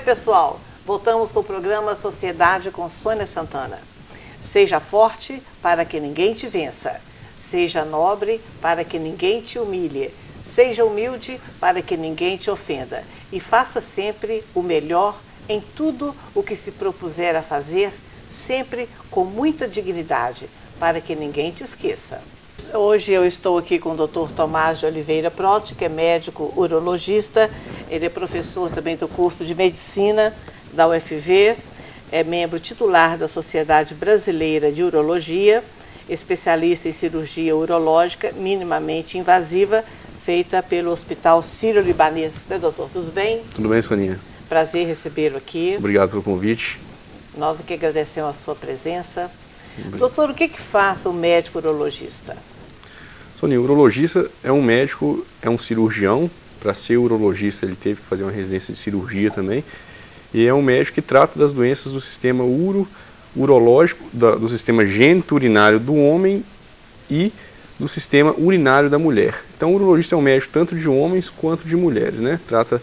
pessoal, voltamos com o programa Sociedade com Sônia Santana. Seja forte para que ninguém te vença. Seja nobre para que ninguém te humilhe. Seja humilde para que ninguém te ofenda. E faça sempre o melhor em tudo o que se propuser a fazer, sempre com muita dignidade, para que ninguém te esqueça. Hoje eu estou aqui com o Dr. Tomás de Oliveira Protti, que é médico urologista. Ele é professor também do curso de Medicina da UFV, é membro titular da Sociedade Brasileira de Urologia, especialista em cirurgia urológica minimamente invasiva, feita pelo Hospital Sírio-Libanês. Né, doutor? Tudo bem? Tudo bem, Soninha. Prazer recebê-lo aqui. Obrigado pelo convite. Nós aqui agradecemos a sua presença. Obrigado. Doutor, o que faz um médico urologista? Soninha, o urologista é um médico, é um cirurgião. Para ser urologista ele teve que fazer uma residência de cirurgia também. E é um médico que trata das doenças do sistema urológico, do sistema gênito-urinário do homem e do sistema urinário da mulher. Então o urologista é um médico tanto de homens quanto de mulheres, né? Trata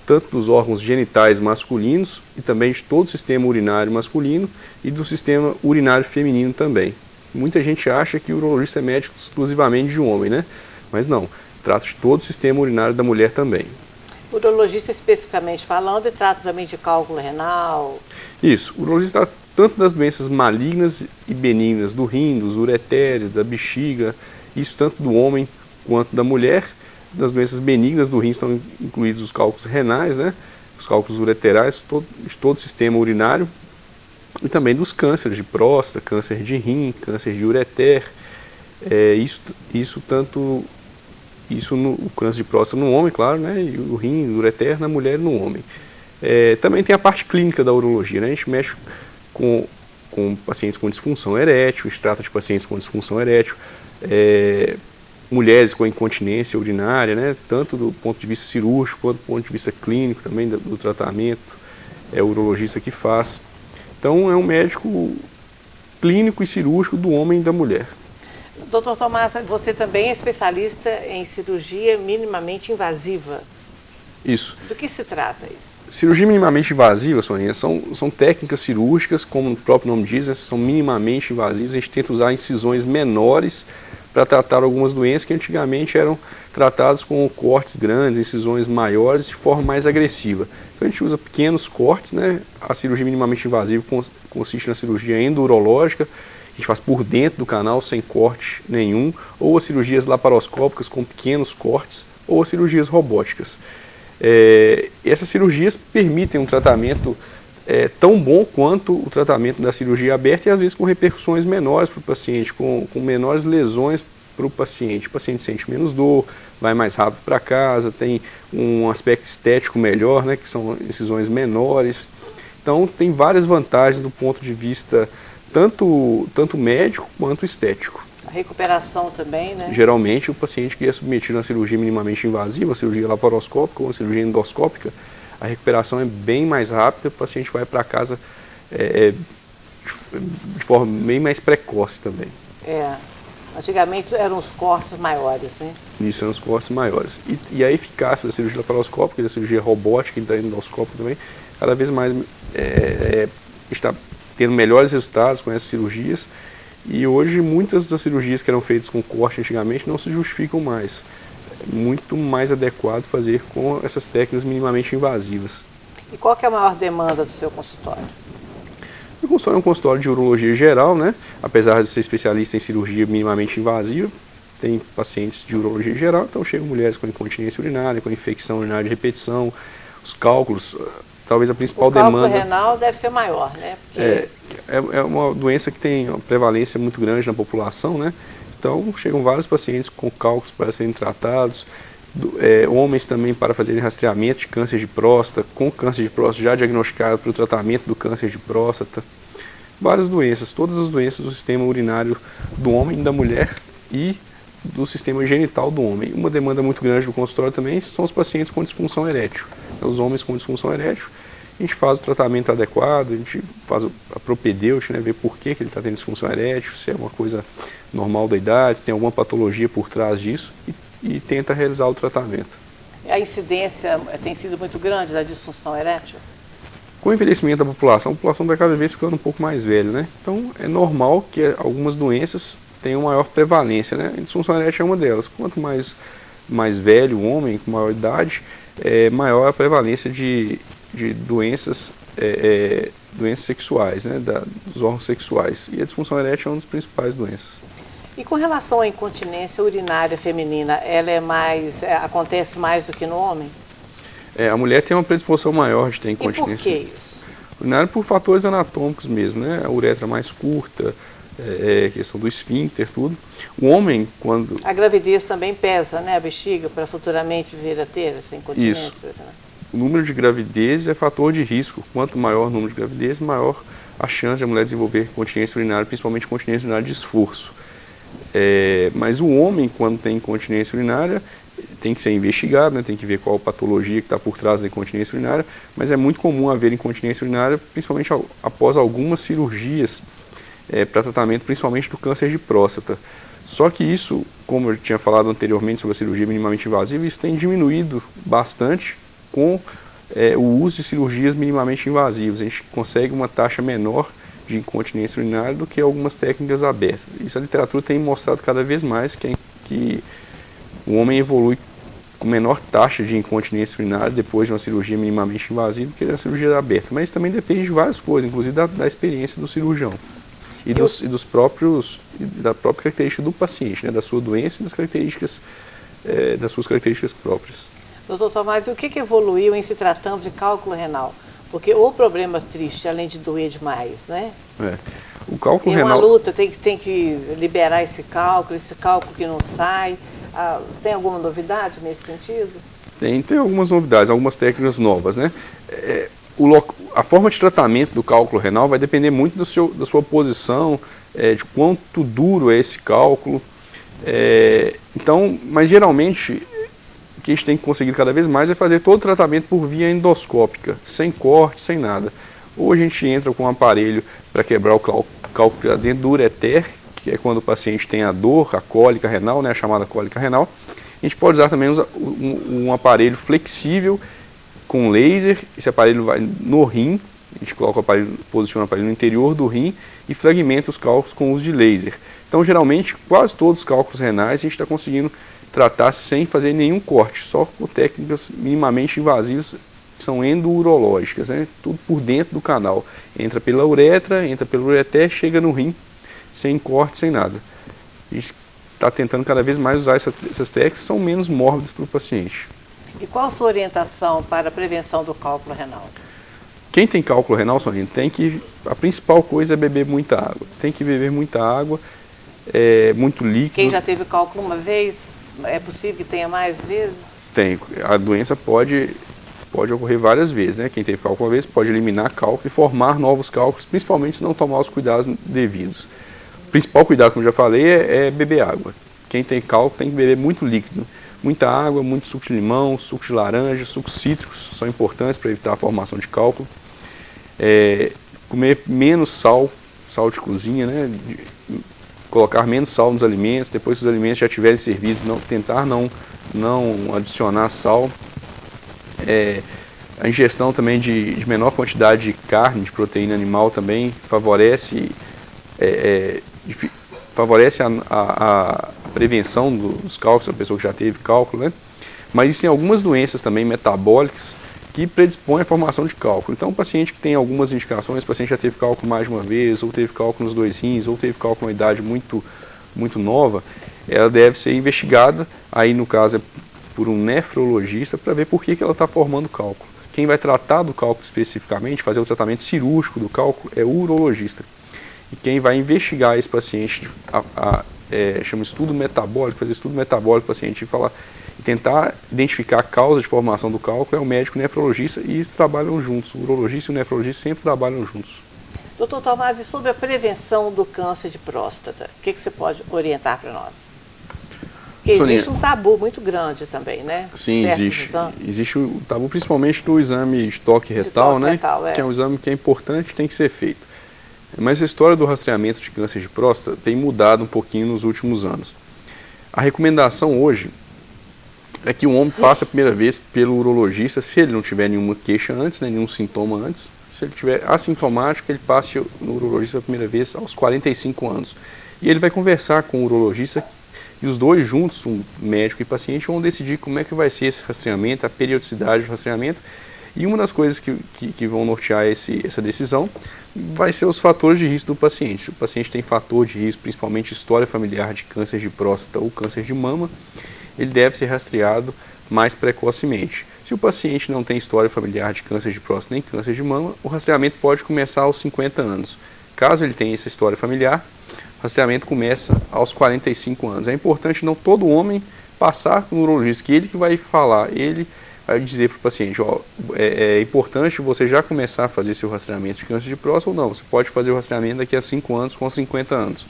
tanto dos órgãos genitais masculinos e também de todo o sistema urinário masculino e do sistema urinário feminino também. Muita gente acha que o urologista é médico exclusivamente de homem, né? Mas não, trata de todo o sistema urinário da mulher também. O urologista, especificamente falando, ele trata também de cálculo renal? Isso, o urologista trata tanto das doenças malignas e benignas do rim, dos ureteres, da bexiga, isso tanto do homem quanto da mulher. Das doenças benignas do rim estão incluídos os cálculos renais, né? Os cálculos ureterais, de todo o sistema urinário, e também dos cânceres de próstata, câncer de rim, câncer de ureter, o câncer de próstata no homem, claro, né? E o rim, o ureter na mulher e no homem. Também tem a parte clínica da urologia, né? A gente mexe com pacientes com disfunção erétil, a gente trata de pacientes com disfunção erétil, mulheres com incontinência urinária, né? Tanto do ponto de vista cirúrgico quanto do ponto de vista clínico também do tratamento, é o urologista que faz. Então é um médico clínico e cirúrgico do homem e da mulher. Doutor Tomás, você também é especialista em cirurgia minimamente invasiva. Isso. Do que se trata isso? Cirurgia minimamente invasiva, Soninha, são técnicas cirúrgicas, como o próprio nome diz, né, são minimamente invasivas. A gente tenta usar incisões menores para tratar algumas doenças que antigamente eram tratadas com cortes grandes, incisões maiores, de forma mais agressiva. Então a gente usa pequenos cortes, né? A cirurgia minimamente invasiva consiste na cirurgia endurológica, a gente faz por dentro do canal sem corte nenhum, ou as cirurgias laparoscópicas com pequenos cortes, ou as cirurgias robóticas. Essas cirurgias permitem um tratamento tão bom quanto o tratamento da cirurgia aberta e às vezes com repercussões menores para o paciente, com menores lesões para o paciente. O paciente sente menos dor, vai mais rápido para casa, tem um aspecto estético melhor, né, que são incisões menores. Então tem várias vantagens do ponto de vista tanto médico quanto estético. A recuperação também, né? Geralmente o paciente que é submetido a uma cirurgia minimamente invasiva, uma cirurgia laparoscópica ou uma cirurgia endoscópica, a recuperação é bem mais rápida, o paciente vai para casa de forma bem mais precoce também. Antigamente eram os cortes maiores, né? Isso, eram os cortes maiores. E a eficácia da cirurgia laparoscópica, da cirurgia robótica e da endoscópica também, cada vez mais está tendo melhores resultados com essas cirurgias. E hoje muitas das cirurgias que eram feitas com corte antigamente não se justificam mais. É muito mais adequado fazer com essas técnicas minimamente invasivas. E qual que é a maior demanda do seu consultório? O consultório é um consultório de urologia geral, né? Apesar de ser especialista em cirurgia minimamente invasiva, tem pacientes de urologia geral, então chegam mulheres com incontinência urinária, com infecção urinária de repetição, os cálculos, talvez a principal demanda... O cálculo renal deve ser maior, né? Porque... É uma doença que tem uma prevalência muito grande na população, né? Então chegam vários pacientes com cálculos para serem tratados, homens também para fazerem rastreamento de câncer de próstata, com câncer de próstata já diagnosticado para o tratamento do câncer de próstata. Várias doenças, todas as doenças do sistema urinário do homem, da mulher e do sistema genital do homem. Uma demanda muito grande do consultório também são os pacientes com disfunção erétil. Então, os homens com disfunção erétil, a gente faz o tratamento adequado, a gente faz a propedêutica, né, ver por que ele está tendo disfunção erétil, se é uma coisa normal da idade, se tem alguma patologia por trás disso e tenta realizar o tratamento. A incidência tem sido muito grande da disfunção erétil? Com o envelhecimento da população, a população está cada vez ficando um pouco mais velha, né? Então é normal que algumas doenças tenham maior prevalência, né? A disfunção erétil é uma delas. Quanto mais velho o homem, com maior idade, maior a prevalência de doenças, doenças sexuais, né? Dos órgãos sexuais. E a disfunção erétil é uma das principais doenças. E com relação à incontinência urinária feminina, ela acontece mais do que no homem? A mulher tem uma predisposição maior de ter incontinência. E por que isso? Urinária por fatores anatômicos mesmo, né? A uretra mais curta, questão do esfíncter, tudo. O homem, quando... A gravidez também pesa, né? A bexiga, para futuramente vir a ter essa incontinência. Isso. O número de gravidez é fator de risco. Quanto maior o número de gravidez, maior a chance de a mulher desenvolver incontinência urinária, principalmente incontinência urinária de esforço. Mas o homem, quando tem incontinência urinária, tem que ser investigado, né? Tem que ver qual patologia que está por trás da incontinência urinária, mas é muito comum haver incontinência urinária, principalmente após algumas cirurgias para tratamento, principalmente do câncer de próstata. Só que isso, como eu tinha falado anteriormente sobre a cirurgia minimamente invasiva, isso tem diminuído bastante com o uso de cirurgias minimamente invasivas. A gente consegue uma taxa menor de incontinência urinária do que algumas técnicas abertas. Isso a literatura tem mostrado cada vez mais que o homem evolui com menor taxa de incontinência urinária depois de uma cirurgia minimamente invasiva do que a cirurgia aberta. Mas isso também depende de várias coisas, inclusive da experiência do cirurgião e da própria característica do paciente, né, da sua doença e das suas características próprias. Doutor Tomás, e o que evoluiu em se tratando de cálculo renal? Porque o problema triste, além de doer demais, né? O cálculo renal... renal... uma luta, tem que liberar esse cálculo que não sai. Tem alguma novidade nesse sentido? Tem algumas novidades, algumas técnicas novas, né? A forma de tratamento do cálculo renal vai depender muito da sua posição, de quanto duro é esse cálculo. Mas geralmente o que a gente tem que conseguir cada vez mais é fazer todo o tratamento por via endoscópica, sem corte, sem nada. Ou a gente entra com um aparelho para quebrar o cálculo dentro do ureter, que é quando o paciente tem a dor, a cólica renal, né, a chamada cólica renal. A gente pode usar também um aparelho flexível com laser. Esse aparelho vai no rim, a gente coloca o aparelho, posiciona o aparelho no interior do rim e fragmenta os cálculos com o uso de laser. Então, geralmente, quase todos os cálculos renais a gente está conseguindo tratar sem fazer nenhum corte, só com técnicas minimamente invasivas, que são endourológicas, né? Tudo por dentro do canal. Entra pela uretra, entra pelo ureter, chega no rim, sem corte, sem nada. A gente está tentando cada vez mais usar essas técnicas que são menos mórbidas para o paciente. E qual a sua orientação para a prevenção do cálculo renal? Quem tem cálculo renal, Soninha, a principal coisa é beber muita água. Tem que beber muita água, muito líquido. Quem já teve cálculo uma vez, é possível que tenha mais vezes? Tem. A doença pode ocorrer várias vezes, né? Quem teve cálculo uma vez pode eliminar cálculo e formar novos cálculos, principalmente se não tomar os cuidados devidos. O principal cuidado, como eu já falei, é beber água. Quem tem cálculo tem que beber muito líquido. Muita água, muito suco de limão, suco de laranja, sucos cítricos são importantes para evitar a formação de cálculo. Comer menos sal de cozinha, né? Colocar menos sal nos alimentos, depois que os alimentos já estiverem servidos, tentar não adicionar sal. A ingestão também de menor quantidade de carne, de proteína animal também favorece a prevenção dos cálculos, a pessoa que já teve cálculo, né? Mas existem algumas doenças também metabólicas que predispõem à formação de cálculo. Então, o paciente que tem algumas indicações, o paciente já teve cálculo mais de uma vez, ou teve cálculo nos 2 rins, ou teve cálculo numa idade muito, muito nova, ela deve ser investigada, aí no caso é por um nefrologista, para ver por que ela está formando cálculo. Quem vai tratar do cálculo especificamente, fazer o tratamento cirúrgico do cálculo, é o urologista. E quem vai investigar esse paciente, chama estudo metabólico, fazer estudo metabólico do paciente e tentar identificar a causa de formação do cálculo, é o médico nefrologista, e eles trabalham juntos. O urologista e o nefrologista sempre trabalham juntos. Doutor Tomás, e sobre a prevenção do câncer de próstata, o que você pode orientar para nós? Porque existe um tabu muito grande também, né? Sim, existe um tabu, principalmente do exame de toque retal, né? Que é um exame que é importante, que tem que ser feito. Mas a história do rastreamento de câncer de próstata tem mudado um pouquinho nos últimos anos. A recomendação hoje é que o homem passa a primeira vez pelo urologista, se ele não tiver nenhuma queixa antes, né, nenhum sintoma antes. Se ele tiver assintomático, ele passa no urologista a primeira vez aos 45 anos. E ele vai conversar com o urologista e os dois juntos, um médico e paciente, vão decidir como é que vai ser esse rastreamento, a periodicidade do rastreamento. E uma das coisas que vão nortear essa decisão vai ser os fatores de risco do paciente. Se o paciente tem fator de risco, principalmente história familiar de câncer de próstata ou câncer de mama, ele deve ser rastreado mais precocemente. Se o paciente não tem história familiar de câncer de próstata nem câncer de mama, o rastreamento pode começar aos 50 anos. Caso ele tenha essa história familiar, o rastreamento começa aos 45 anos. É importante não todo homem passar no urologista, que ele que vai falar, ele vai dizer para o paciente, ó, é importante você já começar a fazer seu rastreamento de câncer de próstata ou não, você pode fazer o rastreamento daqui a 5 anos com 50 anos.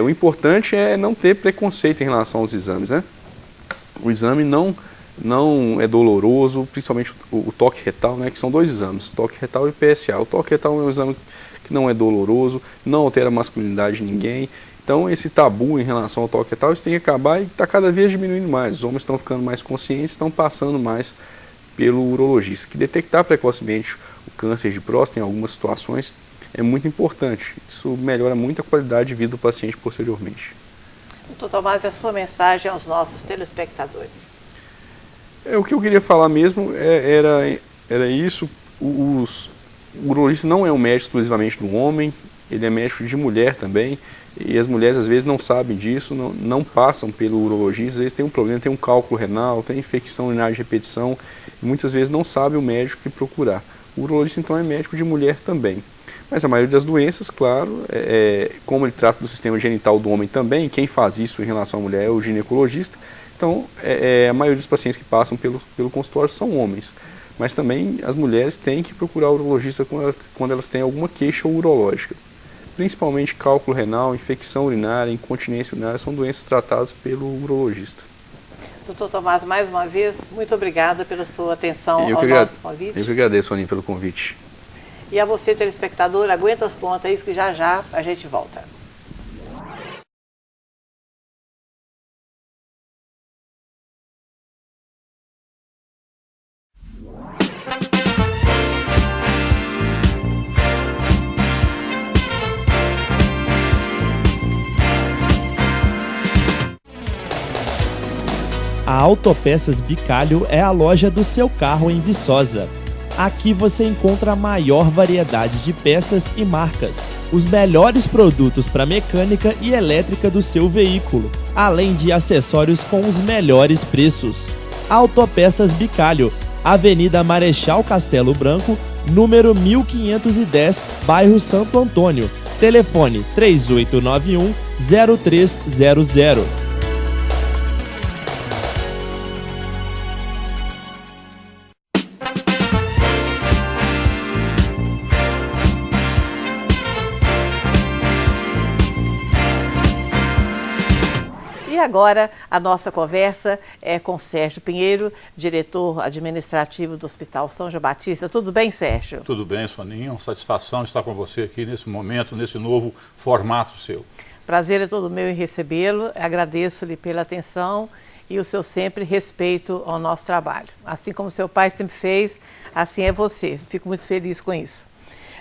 O importante é não ter preconceito em relação aos exames, né? O exame não é doloroso, principalmente o toque retal, né, que são 2 exames, toque retal e PSA. O toque retal é um exame que não é doloroso, não altera a masculinidade de ninguém. Então esse tabu em relação ao toque retal, isso tem que acabar e está cada vez diminuindo mais. Os homens estão ficando mais conscientes, estão passando mais pelo urologista. Que detectar precocemente o câncer de próstata em algumas situações é muito importante. Isso melhora muito a qualidade de vida do paciente posteriormente. Doutor Tomás, a sua mensagem aos nossos telespectadores? O que eu queria falar mesmo era isso. O urologista não é um médico exclusivamente do homem, ele é médico de mulher também. E as mulheres às vezes não sabem disso, não passam pelo urologista, às vezes tem um problema, tem um cálculo renal, tem infecção urinária de repetição, e muitas vezes não sabe o médico que procurar. O urologista então é médico de mulher também. Mas a maioria das doenças, claro, como ele trata do sistema genital do homem também, quem faz isso em relação à mulher é o ginecologista, então a maioria dos pacientes que passam pelo consultório são homens. Mas também as mulheres têm que procurar o urologista quando elas têm alguma queixa urológica. Principalmente cálculo renal, infecção urinária, incontinência urinária, são doenças tratadas pelo urologista. Doutor Tomás, mais uma vez, muito obrigada pela sua atenção ao nosso convite. Eu que agradeço, Aninha, pelo convite. E a você, telespectador, aguenta as pontas, que já já a gente volta. A Autopeças Bicalho é a loja do seu carro em Viçosa. Aqui você encontra a maior variedade de peças e marcas, os melhores produtos para mecânica e elétrica do seu veículo, além de acessórios com os melhores preços. Autopeças Bicalho, Avenida Marechal Castelo Branco, número 1510, bairro Santo Antônio. Telefone 3891-0300. E agora a nossa conversa é com Sérgio Pinheiro, diretor administrativo do Hospital São João Batista. Tudo bem, Sérgio? Tudo bem, Soninha. Uma satisfação estar com você aqui nesse momento, nesse novo formato seu. Prazer é todo meu em recebê-lo. Agradeço-lhe pela atenção e o seu sempre respeito ao nosso trabalho. Assim como seu pai sempre fez, assim é você. Fico muito feliz com isso.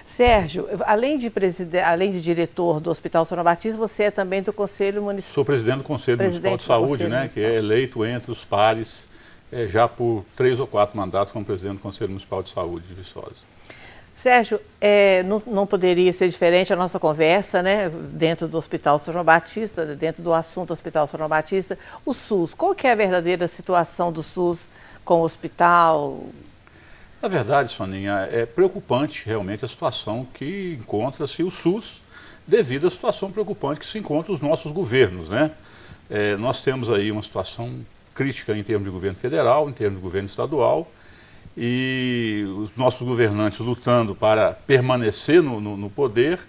Sérgio, além de diretor do Hospital São João Batista, você é também do Conselho Municipal. Sou presidente do Conselho Municipal de Saúde, né, que é eleito entre os pares já por 3 ou 4 mandatos como presidente do Conselho Municipal de Saúde de Viçosa. Sérgio, não poderia ser diferente a nossa conversa, né, dentro do Hospital São João Batista, dentro do assunto Hospital São João Batista. O SUS, qual que é a verdadeira situação do SUS com o hospital? Na verdade, Soninha, é preocupante realmente a situação que encontra-se o SUS devido à situação preocupante que se encontra os nossos governos, né? Nós temos aí uma situação crítica em termos de governo federal, em termos de governo estadual, e os nossos governantes lutando para permanecer no poder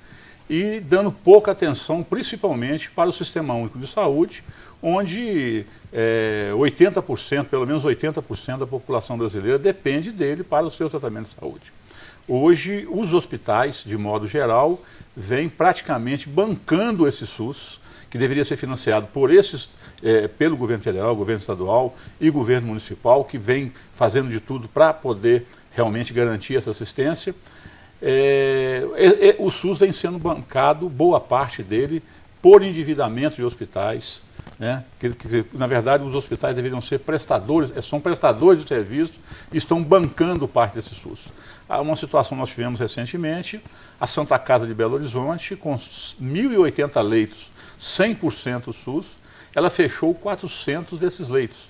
e dando pouca atenção, principalmente para o Sistema Único de Saúde, onde 80%, pelo menos 80% da população brasileira depende dele para o seu tratamento de saúde. Hoje, os hospitais, de modo geral, vêm praticamente bancando esse SUS, que deveria ser financiado por esses, pelo governo federal, governo estadual e governo municipal, que vem fazendo de tudo para poder realmente garantir essa assistência. O SUS vem sendo bancado, boa parte dele, por endividamento de hospitais, né? Que, na verdade, os hospitais deveriam ser prestadores, são prestadores de serviço e estão bancando parte desse SUS. Uma situação nós tivemos recentemente, a Santa Casa de Belo Horizonte, com 1.080 leitos, 100% SUS, ela fechou 400 desses leitos.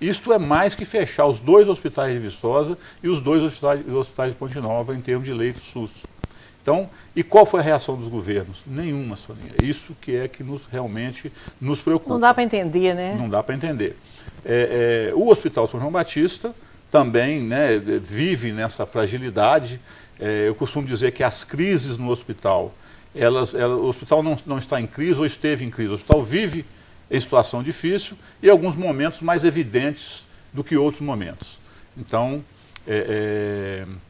Isto é mais que fechar os 2 hospitais de Viçosa e os 2 hospitais de Ponte Nova em termos de leitos SUS. Então, e qual foi a reação dos governos? Nenhuma, Soninha. Isso que é que realmente nos preocupa. Não dá para entender, né? Não dá para entender. O Hospital São João Batista também, né, vive nessa fragilidade. Eu costumo dizer que as crises no hospital, o hospital não está em crise ou esteve em crise. O hospital vive em situação difícil e alguns momentos mais evidentes do que outros momentos. Então,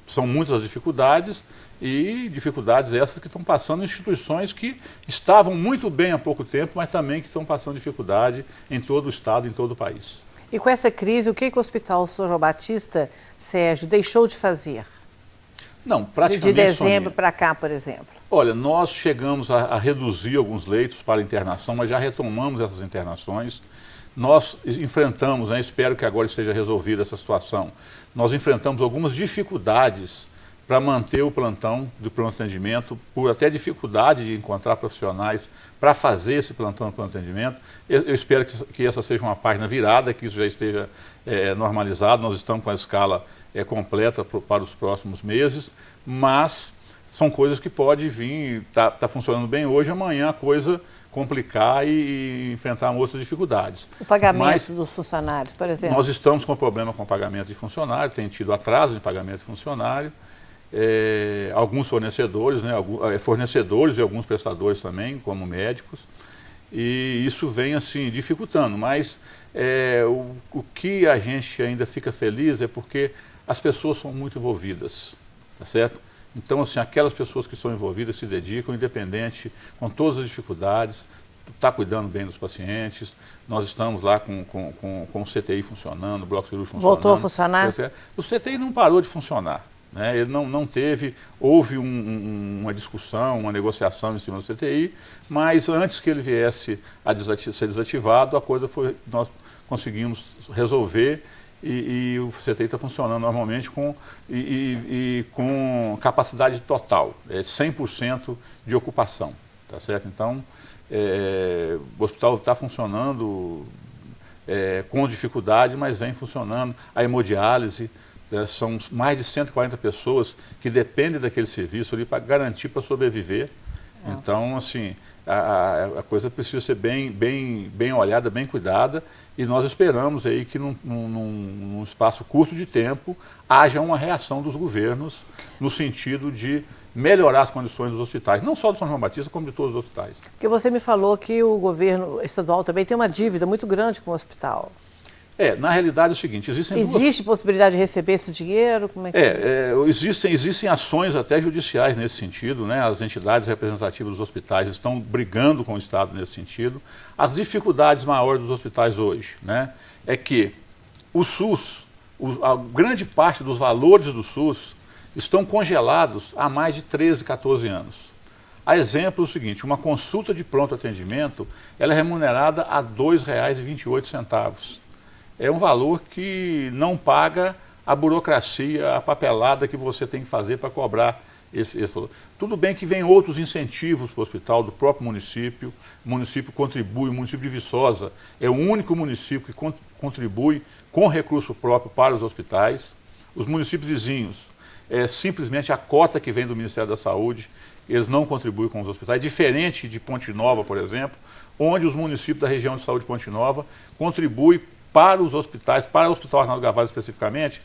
são muitas as dificuldades, e dificuldades essas que estão passando instituições que estavam muito bem há pouco tempo, mas também que estão passando dificuldade em todo o estado, em todo o país. E com essa crise, o que o Hospital São João Batista, Sérgio, deixou de fazer? Não, praticamente, de dezembro para cá, por exemplo. Olha, nós chegamos a reduzir alguns leitos para internação, mas já retomamos essas internações. Nós enfrentamos, né, espero que agora esteja resolvida essa situação, nós enfrentamos algumas dificuldades para manter o plantão de pronto atendimento, por até dificuldade de encontrar profissionais para fazer esse plantão de pronto atendimento. Eu espero que essa seja uma página virada, que isso já esteja normalizado. Nós estamos com a escala completa para os próximos meses, mas são coisas que podem vir, tá funcionando bem hoje, amanhã a coisa complicar e enfrentar outras dificuldades. O pagamento dos funcionários, por exemplo? Nós estamos com problema com o pagamento de funcionário, tem tido atraso de pagamento de funcionário. Alguns fornecedores, né, fornecedores e alguns prestadores também, como médicos, e isso vem assim dificultando, mas o que a gente ainda fica feliz é porque as pessoas são muito envolvidas, tá certo? Então, assim, aquelas pessoas que são envolvidas se dedicam, independente, com todas as dificuldades, está cuidando bem dos pacientes. Nós estamos lá com o CTI funcionando, o bloco cirúrgico funcionando. Voltou a funcionar? O CTI não parou de funcionar, né? Ele não teve, houve uma discussão, uma negociação em cima do CTI, mas antes que ele viesse a ser desativado, a coisa foi, nós conseguimos resolver. E o CTI está funcionando normalmente com capacidade total, 100% de ocupação, tá certo? Então, o hospital está funcionando com dificuldade, mas vem funcionando. A hemodiálise, são mais de 140 pessoas que dependem daquele serviço ali para garantir, para sobreviver. Então, assim, a coisa precisa ser bem olhada, bem cuidada, e nós esperamos aí que num espaço curto de tempo haja uma reação dos governos no sentido de melhorar as condições dos hospitais, não só do São João Batista, como de todos os hospitais. Porque você me falou que o governo estadual também tem uma dívida muito grande com o hospital. Na realidade é o seguinte, existe possibilidade de receber esse dinheiro? Como é que existem ações até judiciais nesse sentido, né? As entidades representativas dos hospitais estão brigando com o Estado nesse sentido. As dificuldades maiores dos hospitais hoje, né, é que o SUS, a grande parte dos valores do SUS estão congelados há mais de 13, 14 anos. A exemplo é o seguinte, uma consulta de pronto atendimento, ela é remunerada a R$ 2,28. É um valor que não paga a burocracia, a papelada que você tem que fazer para cobrar esse valor. Tudo bem que vem outros incentivos para o hospital do próprio município. O município contribui, o município de Viçosa é o único município que contribui com recurso próprio para os hospitais. Os municípios vizinhos, simplesmente a cota que vem do Ministério da Saúde, eles não contribuem com os hospitais, diferente de Ponte Nova, por exemplo, onde os municípios da região de saúde de Ponte Nova contribuem para os hospitais, para o Hospital Arnaldo Gavaz especificamente,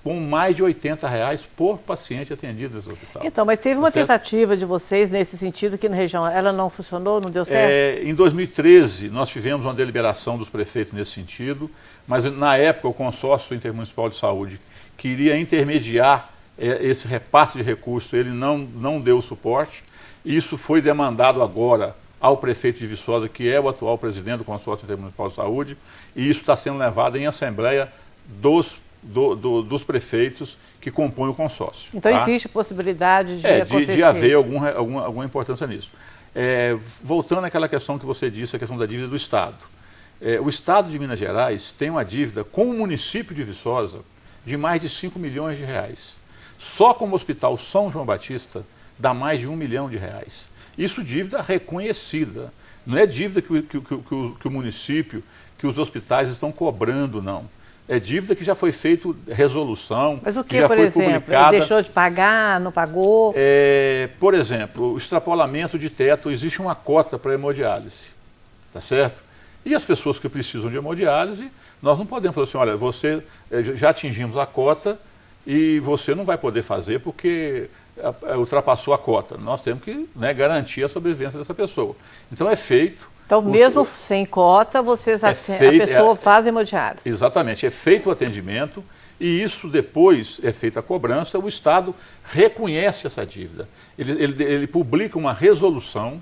com mais de R$ 80 por paciente atendido nesse hospital. Então, mas teve uma tentativa de vocês nesse sentido aqui na região, ela não funcionou, não deu certo? Em 2013, nós tivemos uma deliberação dos prefeitos nesse sentido, mas na época o consórcio intermunicipal de saúde queria intermediar esse repasse de recursos, ele não deu suporte. Isso foi demandado agora ao prefeito de Viçosa, que é o atual presidente do Consórcio Intermunicipal de Saúde, e isso está sendo levado em assembleia dos prefeitos que compõem o consórcio. Então tá? existe a possibilidade de acontecer. De haver alguma importância nisso. Voltando àquela questão que você disse, a questão da dívida do Estado. O Estado de Minas Gerais tem uma dívida com o município de Viçosa de mais de 5 milhões de reais. Só como o Hospital São João Batista dá mais de 1 milhão de reais. Isso dívida reconhecida. Não é dívida que o município, que os hospitais estão cobrando, não. É dívida que já foi feita resolução. Mas o que, já por foi exemplo? publicada. Ele deixou de pagar, não pagou? Por exemplo, o extrapolamento de teto, existe uma cota para hemodiálise, tá certo? E as pessoas que precisam de hemodiálise, nós não podemos falar assim, olha, você já atingimos a cota e você não vai poder fazer porque ultrapassou a cota. Nós temos que, né, garantir a sobrevivência dessa pessoa. Então é feito. Então, mesmo sem cota, a pessoa faz hemodiálise. Exatamente, é feito o atendimento e isso depois é feita a cobrança, o Estado reconhece essa dívida. Ele publica uma resolução,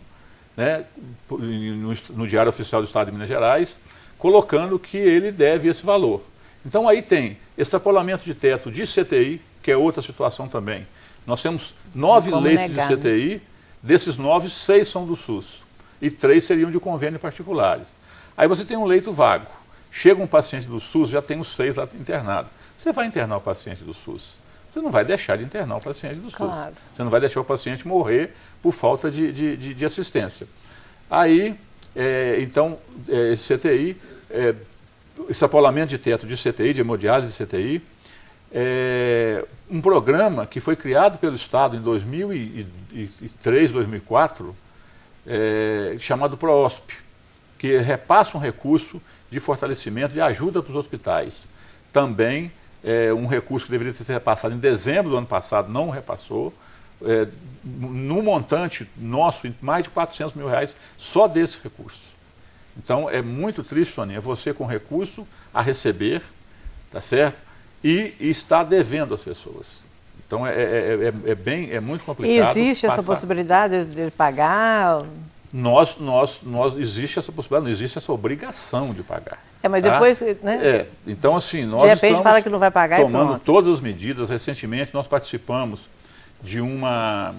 né, no Diário Oficial do Estado de Minas Gerais, colocando que ele deve esse valor. Então aí tem extrapolamento de teto de CTI, que é outra situação também. Nós temos 9 leitos de CTI, desses 9, 6 são do SUS. E 3 seriam de convênio particulares. Aí você tem um leito vago. Chega um paciente do SUS, já tem os 6 lá internados. Você vai internar o paciente do SUS. Você não vai deixar de internar o paciente do SUS. Claro. Você não vai deixar o paciente morrer por falta de assistência. Aí, então, CTI, extrapolamento de teto de CTI, de hemodiálise de CTI, um programa que foi criado pelo Estado em 2003, 2004, chamado PROOSP, que repassa um recurso de fortalecimento, de ajuda para os hospitais. Também um recurso que deveria ter repassado em dezembro do ano passado, não repassou, no montante nosso, mais de 400 mil reais, só desse recurso. Então é muito triste, Soninha, você com recurso a receber, tá certo? E está devendo às pessoas. Então é muito complicado. E existe essa possibilidade de pagar? Existe essa possibilidade, não existe essa obrigação de pagar. Mas depois, né? Então assim, nós de repente estamos fala que não vai pagar tomando todas as medidas. Recentemente nós participamos de uma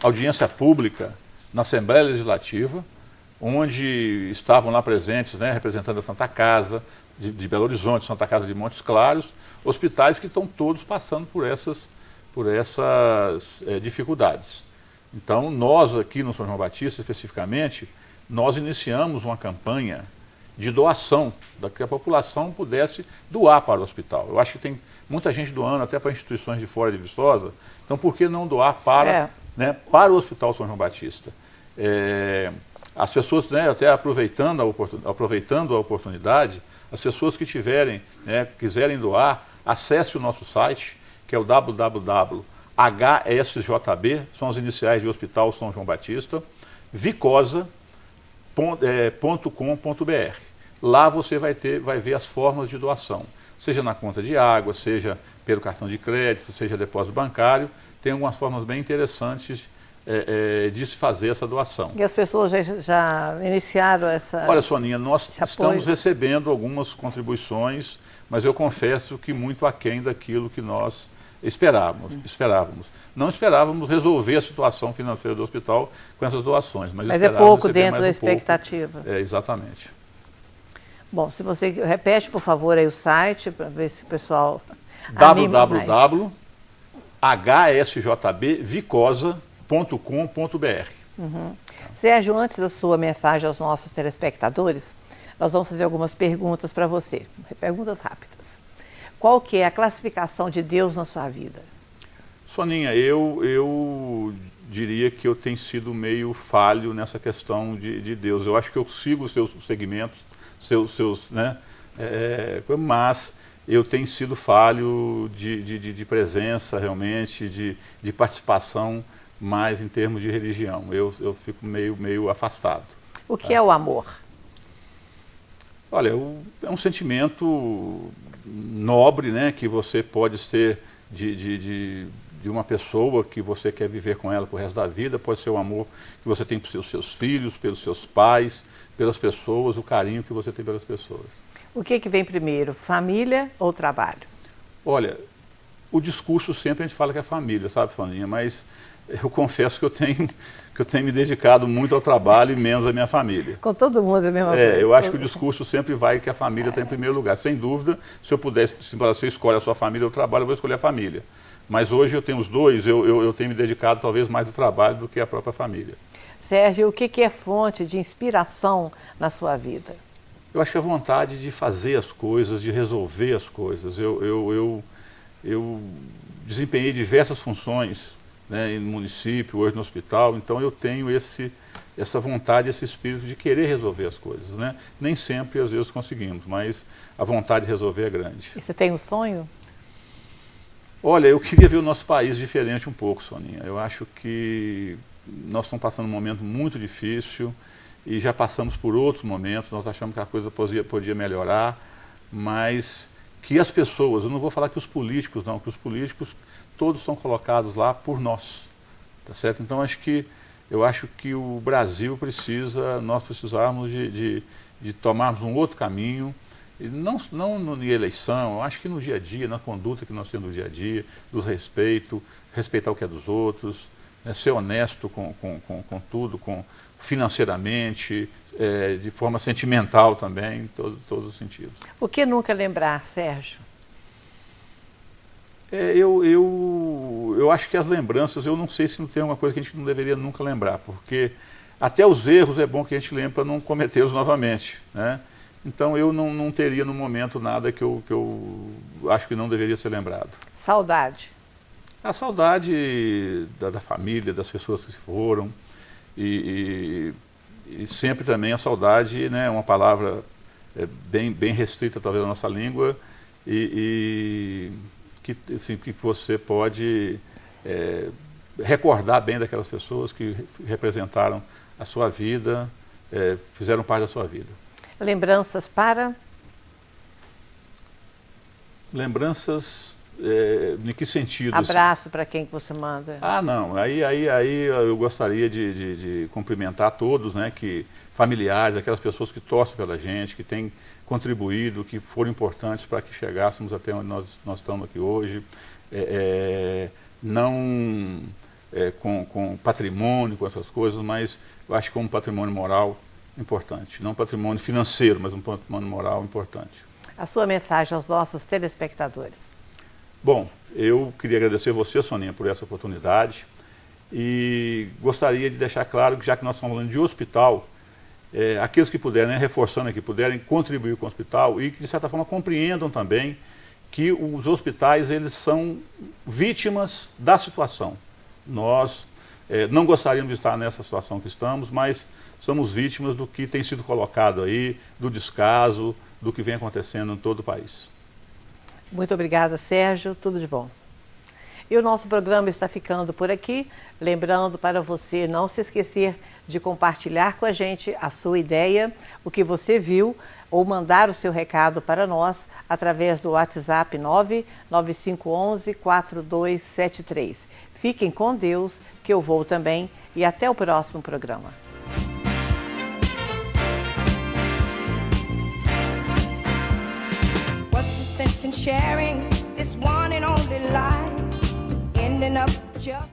audiência pública na Assembleia Legislativa, onde estavam lá presentes, né, representando a Santa Casa de Belo Horizonte, Santa Casa de Montes Claros, hospitais que estão todos passando por essas dificuldades. Então, nós aqui no São João Batista, especificamente, nós iniciamos uma campanha de doação, para que a população pudesse doar para o hospital. Eu acho que tem muita gente doando até para instituições de fora de Viçosa, então por que não doar para o Hospital São João Batista? As pessoas, né, até aproveitando a oportunidade, as pessoas que quiserem doar, acesse o nosso site, que é o www.hsjb, são as iniciais de Hospital São João Batista, vicosa.com.br. Lá você vai ver as formas de doação, seja na conta de água, seja pelo cartão de crédito, seja depósito bancário. Tem algumas formas bem interessantes de se fazer essa doação. E as pessoas já iniciaram essa... Olha, Soninha, nós estamos recebendo algumas contribuições, mas eu confesso que muito aquém daquilo que nós esperávamos. Não esperávamos resolver a situação financeira do hospital com essas doações. Mas é pouco dentro da expectativa. Exatamente. Bom, se você repete, por favor, aí o site, para ver se o pessoal www.hsjbvicosa.com.br. Sérgio, antes da sua mensagem aos nossos telespectadores, nós vamos fazer algumas perguntas para você, perguntas rápidas. Qual que é a classificação de Deus na sua vida? Soninha, eu diria que eu tenho sido meio falho nessa questão de Deus. Eu acho que eu sigo os seus segmentos, né? Mas eu tenho sido falho de presença realmente, de participação mais em termos de religião. Eu fico meio afastado. O que é o amor? Olha, é um sentimento nobre, né, que você pode ter de de uma pessoa que você quer viver com ela pro resto da vida, pode ser o amor que você tem pelos seus filhos, pelos seus pais, pelas pessoas, o carinho que você tem pelas pessoas. O que vem primeiro, família ou trabalho? Olha, o discurso sempre a gente fala que é família, sabe, Soninha? Mas eu confesso que eu tenho me dedicado muito ao trabalho e menos à minha família. Com todo mundo é a mesma coisa. Eu acho que o discurso sempre vai que a família está em primeiro lugar. Sem dúvida, se eu pudesse, se você escolhe a sua família ou o trabalho, eu vou escolher a família. Mas hoje eu tenho os dois, eu tenho me dedicado talvez mais ao trabalho do que à própria família. Sérgio, o que é fonte de inspiração na sua vida? Eu acho que a vontade de fazer as coisas, de resolver as coisas. Eu desempenhei diversas funções, né, no município, hoje no hospital, então eu tenho essa vontade, esse espírito de querer resolver as coisas, né? Nem sempre, às vezes, conseguimos, mas a vontade de resolver é grande. E você tem um sonho? Olha, eu queria ver o nosso país diferente um pouco, Soninha. Eu acho que nós estamos passando um momento muito difícil e já passamos por outros momentos, nós achamos que a coisa podia melhorar, mas que as pessoas, eu não vou falar que os políticos não, que os políticos todos são colocados lá por nós, tá certo? Então eu acho que o Brasil nós precisarmos de tomarmos um outro caminho, e não na eleição, eu acho que no dia a dia, na conduta que nós temos no dia a dia, do respeito, respeitar o que é dos outros, né, ser honesto com tudo, financeiramente, de forma sentimental também, em todos os sentidos. O que nunca lembrar, Sérgio? Eu acho que as lembranças, eu não sei se não tem uma coisa que a gente não deveria nunca lembrar, porque até os erros é bom que a gente lembre para não cometê-los novamente, né? Então eu não teria no momento nada que eu acho que não deveria ser lembrado. Saudade? A saudade da família, das pessoas que se foram, e sempre também a saudade, né, uma palavra bem restrita talvez na nossa língua, que você pode recordar bem daquelas pessoas que representaram a sua vida, fizeram parte da sua vida. Lembranças para? Lembranças, em que sentido? Abraço para quem que você manda? Não, aí eu gostaria de cumprimentar todos, né, familiares, aquelas pessoas que torcem pela gente, que têm contribuído, que foram importantes para que chegássemos até onde nós estamos aqui hoje, não com patrimônio, com essas coisas, mas eu acho que como patrimônio moral importante, não patrimônio financeiro, mas um patrimônio moral importante. A sua mensagem aos nossos telespectadores. Bom, eu queria agradecer você, Soninha, por essa oportunidade e gostaria de deixar claro que, já que nós estamos falando de hospital, aqueles que puderem, né, reforçando aqui, puderem contribuir com o hospital e que, de certa forma, compreendam também que os hospitais, eles são vítimas da situação. Nós não gostaríamos de estar nessa situação que estamos, mas somos vítimas do que tem sido colocado aí, do descaso, do que vem acontecendo em todo o país. Muito obrigada, Sérgio. Tudo de bom. E o nosso programa está ficando por aqui. Lembrando para você não se esquecer de compartilhar com a gente a sua ideia, o que você viu, ou mandar o seu recado para nós através do WhatsApp 99511-4273. Fiquem com Deus, que eu vou também, e até o próximo programa. Sharing this one and only life, ending up just